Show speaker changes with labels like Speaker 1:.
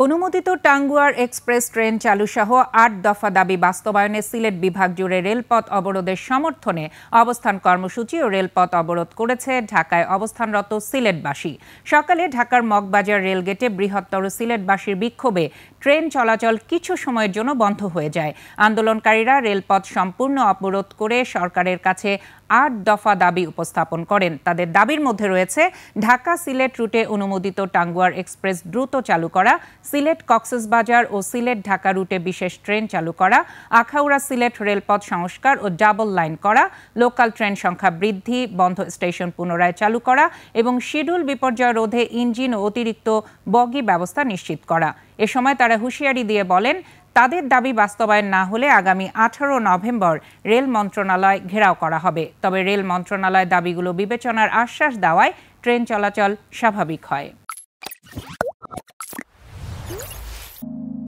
Speaker 1: অনুমোদিত Tanguar express train চালুসহ ৮ দফা দাবি বাস্তবায়নে সিলেট বিভাগ জুড়ে রেলপথ অবরোধের সমর্থনে অবস্থান কর্মসূচি ও রেলপথ অবরোধ করেছে ঢাকায় অবস্থানরত সিলেটবাসী। সকালে ঢাকার মগবাজার রেলগেটে বৃহত্তর সিলেটবাসীর বিক্ষোভে ট্রেন চলাচল কিছু সময়ের জন্য বন্ধ হয়ে যায়। আন্দোলনকারীরা রেলপথ সম্পূর্ণ অবরোধ করে সরকারের কাছে ৮ দফা দাবি উপস্থাপন করেন। তাদের দাবির মধ্যে রয়েছে ঢাকা সিলেট রুটে অনুমোদিত টাঙ্গুয়ার এক্সপ্রেস দ্রুত চালু করা, সিলেট কক্সবাজার ও সিলেট ঢাকা রুটে বিশেষ ট্রেন চালু করা, আখাউড়া সিলেট রেলপথ সংস্কার ও ডাবল লাইন করা, লোকাল ট্রেন সংখ্যা বৃদ্ধি, বন্ধ স্টেশন পুনরায় চালু করা এবং শিডিউল বিপর্যয় রোধে ইঞ্জিন ও অতিরিক্ত বগি ব্যবস্থা নিশ্চিত করা। এ সময় তারা হুঁশিয়ারি দিয়ে বলেন, তাদের দাবি বাস্তবায়ন না হলে আগামী 18 নভেম্বর রেল মন্ত্রণালয় ঘেরাও করা হবে। তবে রেল মন্ত্রণালয় দাবিগুলো বিবেচনার আশ্বাস দেওয়ায় ট্রেন চলাচল স্বাভাবিক হয়।